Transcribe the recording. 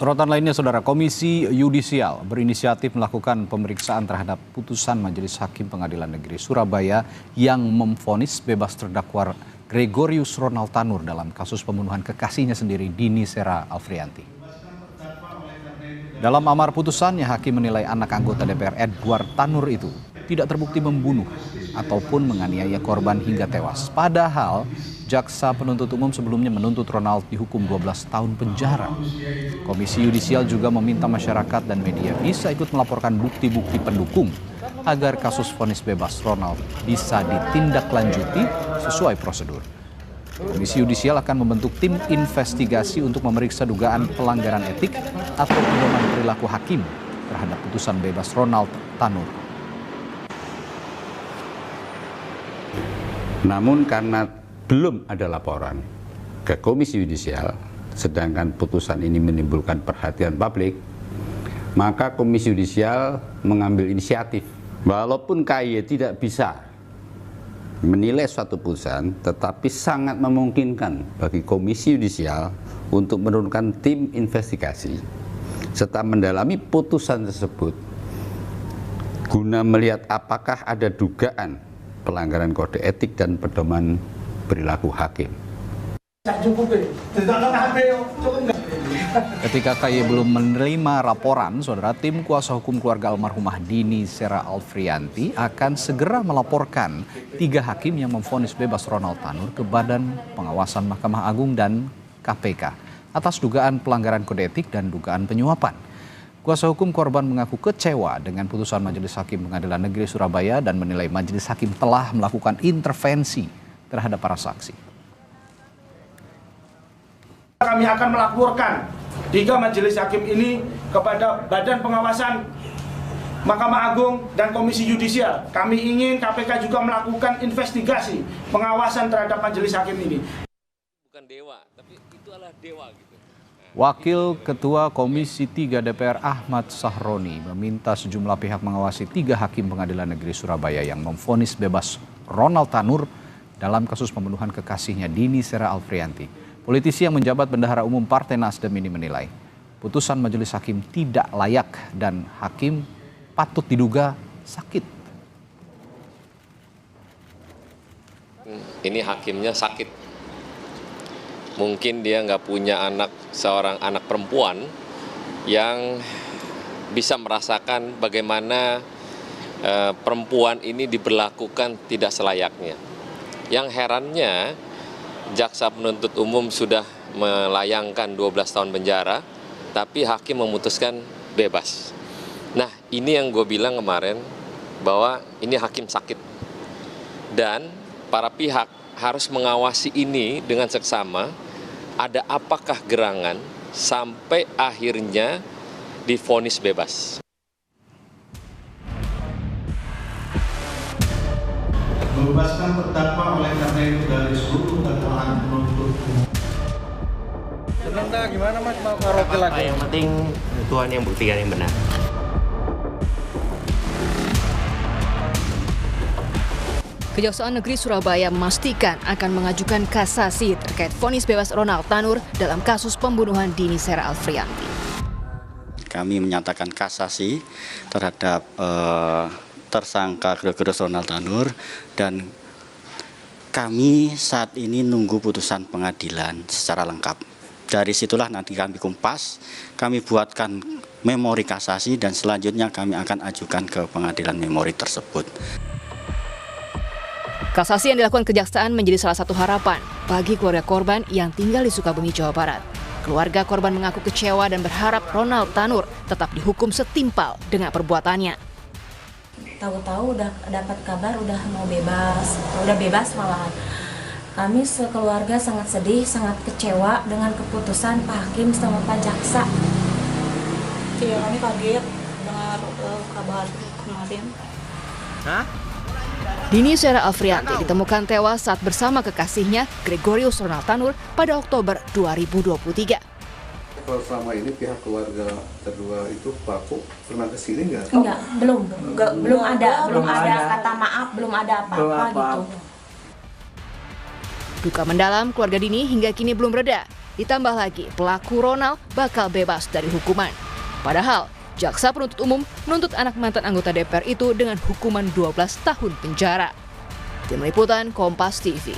Sorotan lainnya, Saudara, Komisi Yudisial berinisiatif melakukan pemeriksaan terhadap putusan Majelis Hakim Pengadilan Negeri Surabaya yang memvonis bebas terdakwa Gregorius Ronald Tanur dalam kasus pembunuhan kekasihnya sendiri, Dini Sera Alfrianti. Dalam amar putusannya, hakim menilai anak anggota DPR Edward Tanur itu tidak terbukti membunuh ataupun menganiaya korban hingga tewas. Padahal jaksa penuntut umum sebelumnya menuntut Ronald dihukum 12 tahun penjara. Komisi Yudisial juga meminta masyarakat dan media bisa ikut melaporkan bukti-bukti pendukung agar kasus vonis bebas Ronald bisa ditindaklanjuti sesuai prosedur. Komisi Yudisial akan membentuk tim investigasi untuk memeriksa dugaan pelanggaran etik atau pedoman perilaku hakim terhadap putusan bebas Ronald Tanur. Namun karena belum ada laporan ke Komisi Yudisial, sedangkan putusan ini menimbulkan perhatian publik, maka Komisi Yudisial mengambil inisiatif. Walaupun KY tidak bisa menilai suatu putusan, tetapi sangat memungkinkan bagi Komisi Yudisial untuk menurunkan tim investigasi serta mendalami putusan tersebut guna melihat apakah ada dugaan pelanggaran kode etik dan pedoman perilaku hakim. Ketika KY belum menerima laporan, Saudara, tim kuasa hukum keluarga almarhumah Dini Sera Alfrianti akan segera melaporkan 3 hakim yang memvonis bebas Ronald Tanur ke Badan Pengawasan Mahkamah Agung dan KPK atas dugaan pelanggaran kode etik dan dugaan penyuapan. Kuasa hukum korban mengaku kecewa dengan putusan Majelis Hakim Pengadilan Negeri Surabaya dan menilai Majelis Hakim telah melakukan intervensi terhadap para saksi. Kami akan melaporkan 3 majelis hakim ini kepada Badan Pengawasan Mahkamah Agung dan Komisi Yudisial. Kami ingin KPK juga melakukan investigasi pengawasan terhadap majelis hakim ini. Bukan dewa, tapi itu adalah dewa gitu. Wakil Ketua Komisi 3 DPR Ahmad Sahroni meminta sejumlah pihak mengawasi 3 hakim Pengadilan Negeri Surabaya yang memvonis bebas Ronald Tanur dalam kasus pembunuhan kekasihnya Dini Sera Alfrianti. Politisi yang menjabat Bendahara Umum Partai Nasdem ini menilai putusan Majelis Hakim tidak layak dan hakim patut diduga sakit. Ini hakimnya sakit. Mungkin dia nggak punya seorang anak perempuan yang bisa merasakan bagaimana perempuan ini diberlakukan tidak selayaknya. Yang herannya, jaksa penuntut umum sudah melayangkan 12 tahun penjara, tapi hakim memutuskan bebas. Nah, ini yang gue bilang kemarin, bahwa ini hakim sakit. Dan para pihak harus mengawasi ini dengan seksama, ada apakah gerangan sampai akhirnya divonis bebas. Membebaskan terdakwa oleh karena itu dari seluruh dakwaan penuntut umum. Senang dah, gimana Mas? Mau karaoke lagi? Yang penting Tuhan yang buktikan yang benar. Kejaksaan Negeri Surabaya memastikan akan mengajukan kasasi terkait vonis bebas Ronald Tanur dalam kasus pembunuhan Dini Sera Alfrianti. Kami menyatakan kasasi terhadap tersangka Gregorius Ronald Tanur dan kami saat ini nunggu putusan pengadilan secara lengkap. Dari situlah nanti kami kumpas, kami buatkan memori kasasi dan selanjutnya kami akan ajukan ke pengadilan memori tersebut. Kasasi yang dilakukan kejaksaan menjadi salah satu harapan bagi keluarga korban yang tinggal di Sukabumi, Jawa Barat. Keluarga korban mengaku kecewa dan berharap Ronald Tanur tetap dihukum setimpal dengan perbuatannya. Tahu-tahu udah dapat kabar udah mau bebas, udah bebas malahan. Kami sekeluarga sangat sedih, sangat kecewa dengan keputusan Pak Hakim sama Pak Jaksa. Iya, kami kaget dengar kabar kemarin. Hah? Dini Sera Alfrianti ditemukan tewas saat bersama kekasihnya Gregorius Ronald Tanur pada Oktober 2023. Kalau selama ini pihak keluarga kedua itu pelaku pernah kesini nggak? Enggak, belum ada kata maaf, belum ada apa-apa gitu. Duka mendalam keluarga Dini hingga kini belum reda. Ditambah lagi pelaku Ronald bakal bebas dari hukuman. Padahal jaksa penuntut umum menuntut anak mantan anggota DPR itu dengan hukuman 12 tahun penjara. Tim Liputan Kompas TV.